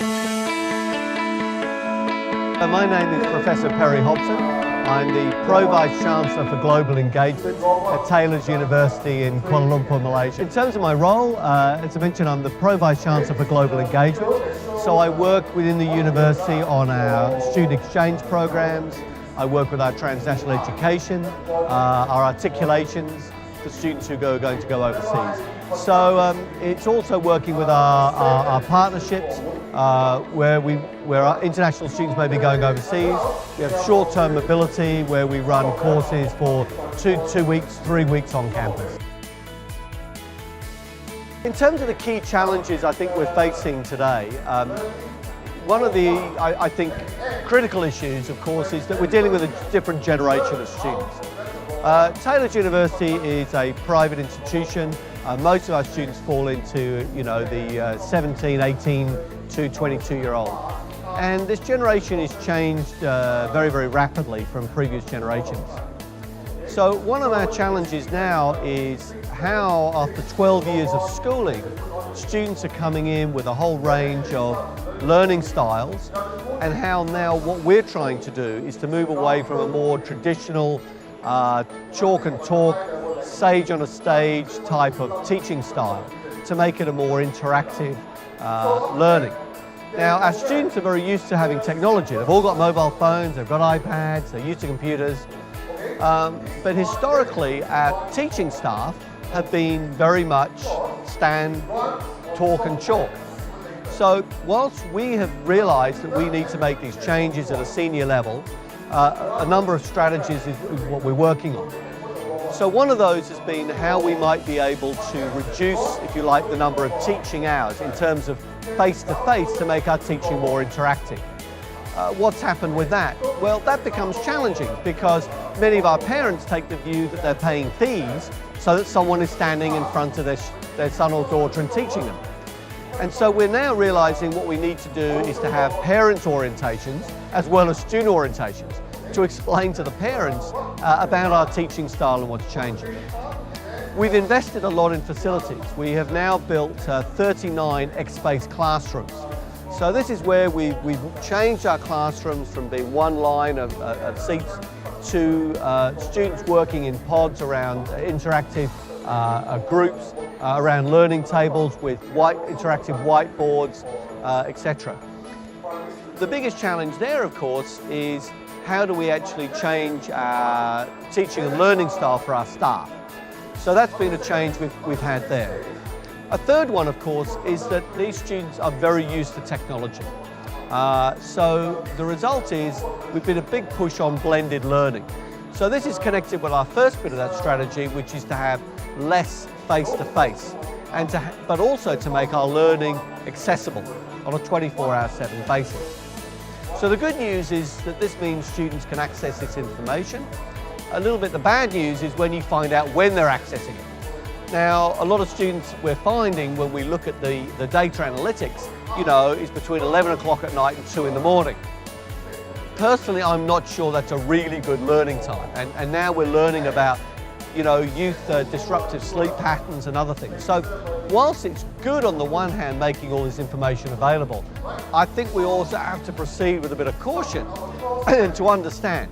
My name is Professor Perry Hobson. I'm the Pro-Vice-Chancellor for Global Engagement at Taylor's University in Kuala Lumpur, Malaysia. In terms of my role, as I mentioned, I'm the Pro-Vice-Chancellor for Global Engagement. So I work within the university on our student exchange programs. I work with our transnational education, our articulations for students who are going to go overseas. So it's also working with our partnerships where our international students may be going overseas. We have short-term mobility where we run courses for two weeks, 3 weeks on campus. In terms of the key challenges I think we're facing today, one of the, I think, critical issues, of course, is that we're dealing with a different generation of students. Taylor's University is a private institution. Most of our students fall into, the 17, 18 to 22-year-old. And this generation has changed very, very rapidly from previous generations. So one of our challenges now is how, after 12 years of schooling, students are coming in with a whole range of learning styles, and how now what we're trying to do is to move away from a more traditional chalk and talk, sage on a stage type of teaching style to make it a more interactive learning. Now, our students are very used to having technology. They've all got mobile phones, they've got iPads, they're used to computers. But historically, our teaching staff have been very much stand, talk and chalk. So whilst we have realised that we need to make these changes at a senior level, a number of strategies is what we're working on. So one of those has been how we might be able to reduce, if you like, the number of teaching hours in terms of face-to-face to make our teaching more interactive. What's happened with that? Well, that becomes challenging because many of our parents take the view that they're paying fees so that someone is standing in front of their son or daughter and teaching them. And so we're now realising what we need to do is to have parent orientations as well as student orientations to explain to the parents about our teaching style and what's changing. We've invested a lot in facilities. We have now built 39 X-Space classrooms. So this is where we've changed our classrooms from being one line of seats to students working in pods around interactive groups, around learning tables with interactive whiteboards, etc. The biggest challenge there, of course, is how do we actually change our teaching and learning style for our staff? So that's been a change we've had there. A third one, of course, is that these students are very used to technology. So the result is we've been a big push on blended learning. So this is connected with our first bit of that strategy, which is to have less face-to-face, but also to make our learning accessible on a 24/7 basis. So the good news is that this means students can access this information. A little bit the bad news is when you find out when they're accessing it. Now, a lot of students we're finding when we look at the data analytics, is between 11 o'clock at night and 2 in the morning. Personally, I'm not sure that's a really good learning time. And now we're learning about, youth disruptive sleep patterns and other things. So whilst it's good on the one hand making all this information available, I think we also have to proceed with a bit of caution to understand,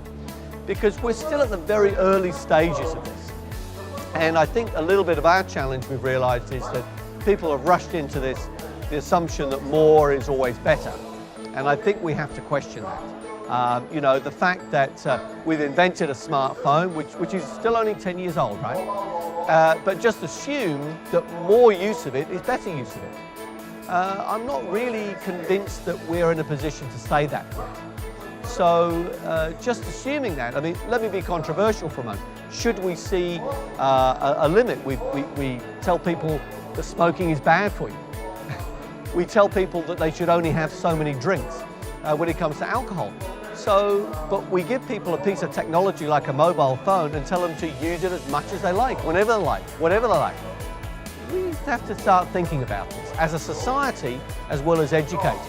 because we're still at the very early stages of this. And I think a little bit of our challenge we've realised is that people have rushed into this, the assumption that more is always better. And I think we have to question that. The fact that we've invented a smartphone, which is still only 10 years old, right? But just assume that more use of it is better use of it. I'm not really convinced that we're in a position to say that yet. So just assuming that, let me be controversial for a moment. Should we see a limit? We tell people that smoking is bad for you. We tell people that they should only have so many drinks when it comes to alcohol. But we give people a piece of technology like a mobile phone and tell them to use it as much as they like, whenever they like, whatever they like. We have to start thinking about this as a society as well as educators.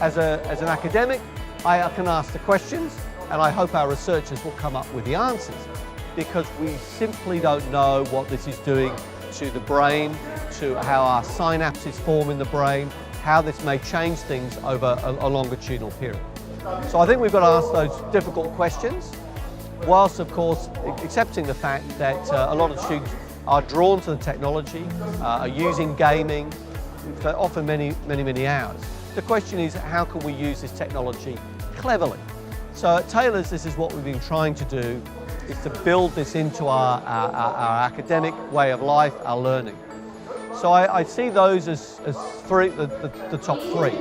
As an academic, I can ask the questions, and I hope our researchers will come up with the answers, because we simply don't know what this is doing to the brain, to how our synapses form in the brain, how this may change things over a longitudinal period. So I think we've got to ask those difficult questions, whilst of course accepting the fact that a lot of students are drawn to the technology, are using gaming for often many hours. The question is, how can we use this technology cleverly? So at Taylor's, this is what we've been trying to do, is to build this into our academic way of life, our learning. So I see those as the top three.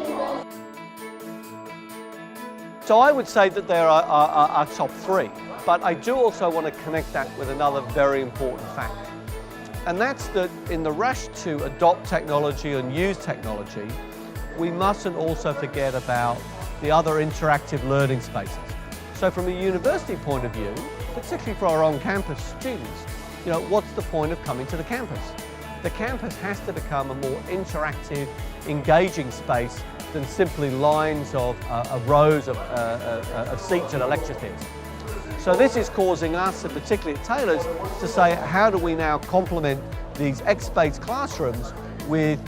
So I would say that they are our top three, but I do also want to connect that with another very important fact. And that's that in the rush to adopt technology and use technology, we mustn't also forget about the other interactive learning spaces. So from a university point of view, particularly for our on-campus students, what's the point of coming to the campus? The campus has to become a more interactive, engaging space than simply lines of rows of seats at a lecture theatre. So this is causing us, and particularly at Taylor's, to say, how do we now complement these X-based classrooms with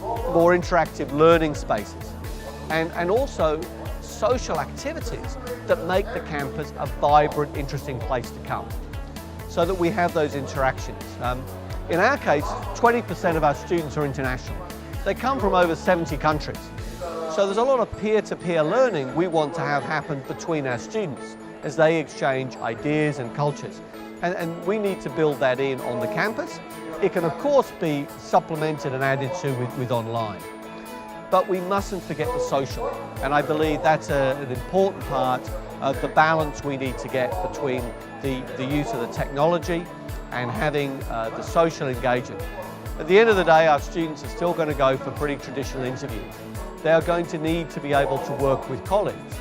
more interactive learning spaces and also social activities that make the campus a vibrant, interesting place to come, so that we have those interactions. In our case, 20% of our students are international. They come from over 70 countries. So there's a lot of peer-to-peer learning we want to have happen between our students as they exchange ideas and cultures. And we need to build that in on the campus. It can of course be supplemented and added to with online. But we mustn't forget the social. And I believe that's an important part of the balance we need to get between the use of the technology and having the social engagement. At the end of the day, our students are still going to go for pretty traditional interviews. They are going to need to be able to work with colleagues.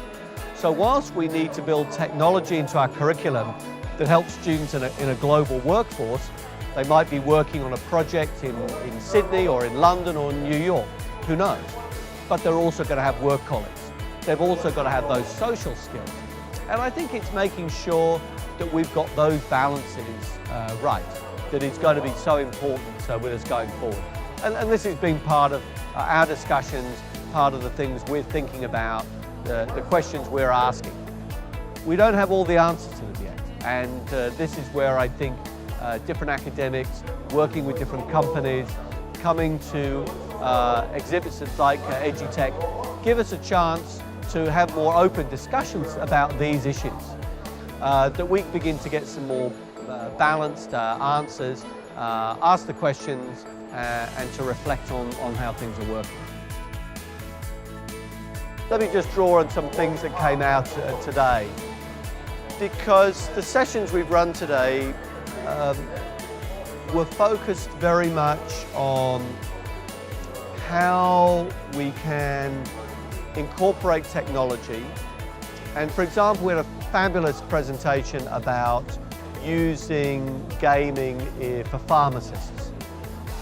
So whilst we need to build technology into our curriculum that helps students in a global workforce, they might be working on a project in Sydney or in London or in New York, who knows? But they're also going to have work colleagues. They've also got to have those social skills. And I think it's making sure that we've got those balances right, that is going to be so important with us going forward. And this has been part of our discussions, part of the things we're thinking about, the questions we're asking. We don't have all the answers to them yet, and this is where I think different academics, working with different companies, coming to exhibits like EduTECH, give us a chance to have more open discussions about these issues, that we begin to get some more balanced answers, ask the questions, and to reflect on how things are working. Let me just draw on some things that came out today, because the sessions we've run today were focused very much on how we can incorporate technology. And for example, we had a fabulous presentation about using gaming for pharmacists.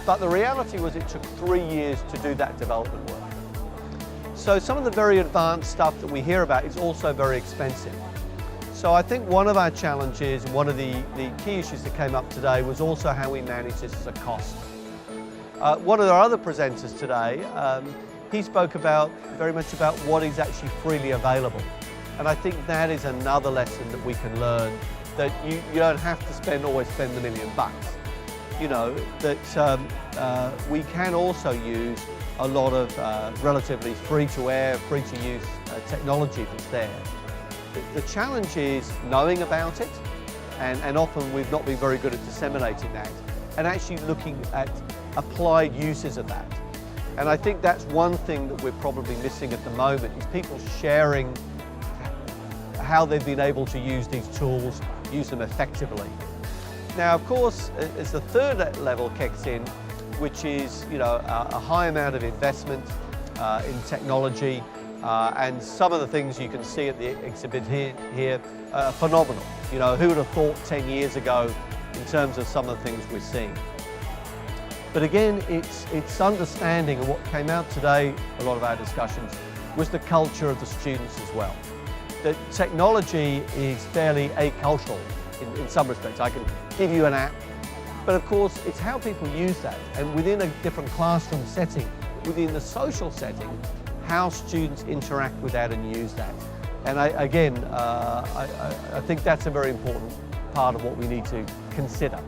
But the reality was it took 3 years to do that development work. So some of the very advanced stuff that we hear about is also very expensive. So I think one of our challenges, and one of the key issues that came up today, was also how we manage this as a cost. One of our other presenters today, he spoke very much about what is actually freely available. And I think that is another lesson that we can learn, that you don't have to always spend the $1 million. That we can also use a lot of relatively free-to-air, free-to-use technology that's there. The challenge is knowing about it, and often we've not been very good at disseminating that, and actually looking at applied uses of that. And I think that's one thing that we're probably missing at the moment, is people sharing how they've been able to use these tools, use them effectively. Now, of course, as the third level kicks in, which is a high amount of investment in technology, and some of the things you can see at the exhibit here are phenomenal. Who would have thought 10 years ago in terms of some of the things we're seeing? But again, it's understanding, and what came out today, a lot of our discussions, was the culture of the students as well. That technology is fairly acultural in some respects. I can give you an app, but of course it's how people use that, and within a different classroom setting, within the social setting, how students interact with that and use that. And I think that's a very important part of what we need to consider.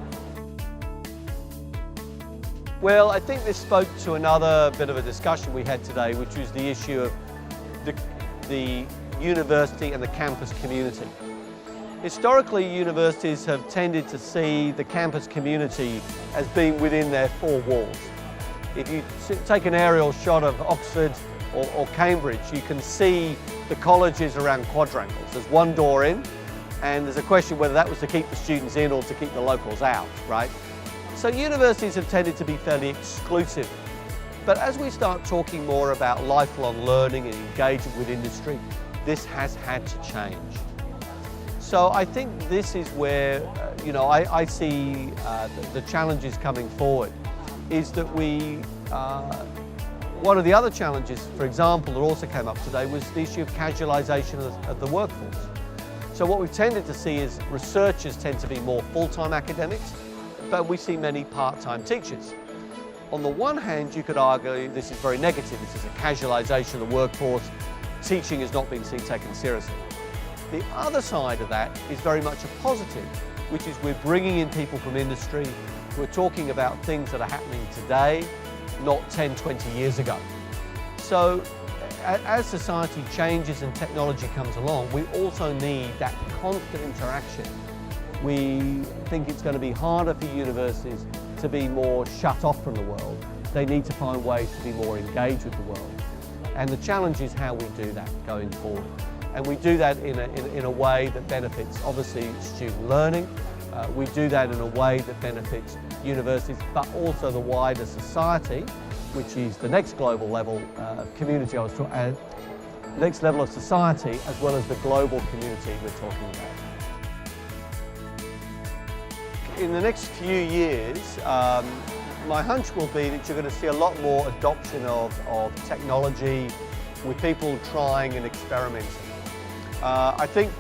Well, I think this spoke to another bit of a discussion we had today, which was the issue of the university and the campus community. Historically, universities have tended to see the campus community as being within their four walls. If you take an aerial shot of Oxford or Cambridge, you can see the colleges around quadrangles. There's one door in, and there's a question whether that was to keep the students in or to keep the locals out, right? So universities have tended to be fairly exclusive. But as we start talking more about lifelong learning and engagement with industry, this has had to change. So I think this is where, I see the challenges coming forward, is that one of the other challenges, for example, that also came up today was the issue of casualisation of the workforce. So what we've tended to see is researchers tend to be more full-time academics, but we see many part-time teachers. On the one hand, you could argue this is very negative. This is a casualisation of the workforce. Teaching is not being taken seriously. The other side of that is very much a positive, which is we're bringing in people from industry who are talking about things that are happening today, not 10, 20 years ago. So as society changes and technology comes along, we also need that constant interaction. We think it's going to be harder for universities to be more shut off from the world. They need to find ways to be more engaged with the world. And the challenge is how we do that going forward. And we do that in a way that benefits, obviously, student learning. We do that in a way that benefits universities, but also the wider society, which is the next global level of community I was talking next level of society, as well as the global community we're talking about. In the next few years, my hunch will be that you're going to see a lot more adoption of technology with people trying and experimenting. I think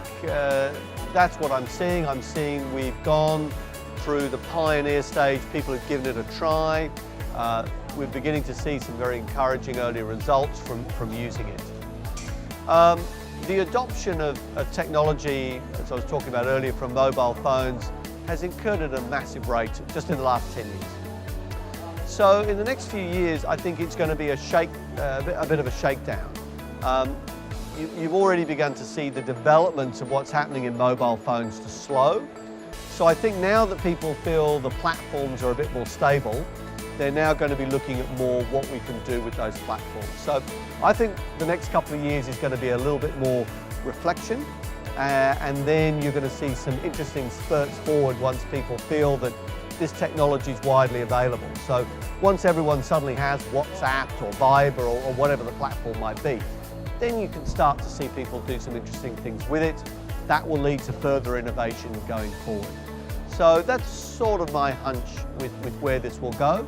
that's what I'm seeing. I'm seeing we've gone through the pioneer stage, people have given it a try. We're beginning to see some very encouraging early results from using it. The adoption of technology, as I was talking about earlier, from mobile phones, has occurred at a massive rate just in the last 10 years. So in the next few years, I think it's going to be a bit of a shakedown. You've already begun to see the development of what's happening in mobile phones to slow. So I think now that people feel the platforms are a bit more stable, they're now going to be looking at more what we can do with those platforms. So I think the next couple of years is going to be a little bit more reflection, and then you're going to see some interesting spurts forward once people feel that this technology is widely available. So once everyone suddenly has WhatsApp or Viber or whatever the platform might be, then you can start to see people do some interesting things with it. That will lead to further innovation going forward. So that's sort of my hunch with where this will go.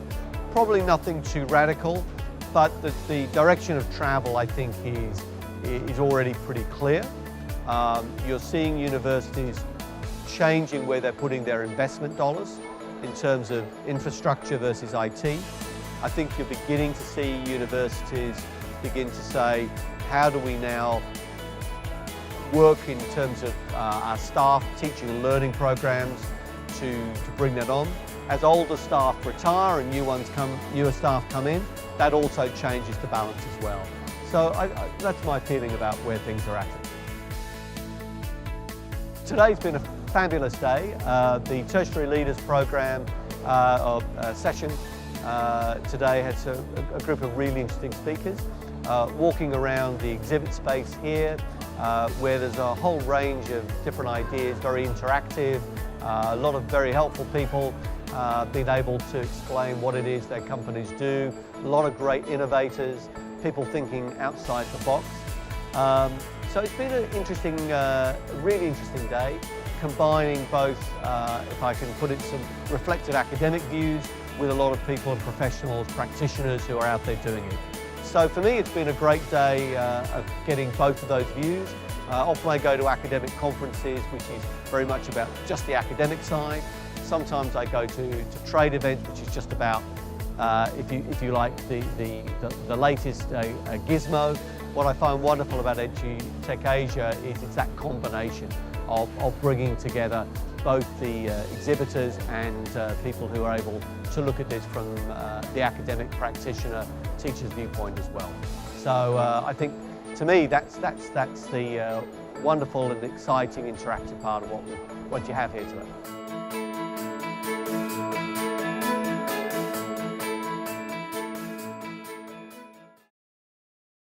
Probably nothing too radical, but the direction of travel, I think, is already pretty clear. You're seeing universities changing where they're putting their investment dollars in terms of infrastructure versus IT. I think you're beginning to see universities begin to say, how do we now work in terms of our staff teaching and learning programs to bring that on. As older staff retire and newer staff come in, that also changes the balance as well. So that's my feeling about where things are at. Today's been a fabulous day. The Tertiary Leaders Program session today has a group of really interesting speakers walking around the exhibit space here, where there's a whole range of different ideas, very interactive, a lot of very helpful people being able to explain what it is their companies do, a lot of great innovators, people thinking outside the box. So it's been an interesting, really interesting day, combining both, if I can put it, some reflective academic views with a lot of people and professionals, practitioners who are out there doing it. So for me, it's been a great day of getting both of those views. Often I go to academic conferences, which is very much about just the academic side. Sometimes I go to trade events, which is just about if you like the latest gizmo. What I find wonderful about EduTECH Asia is it's that combination of bringing together both the exhibitors and people who are able to look at this from the academic practitioner, teacher's viewpoint as well. So I think, to me, that's the wonderful and exciting interactive part of what you have here today.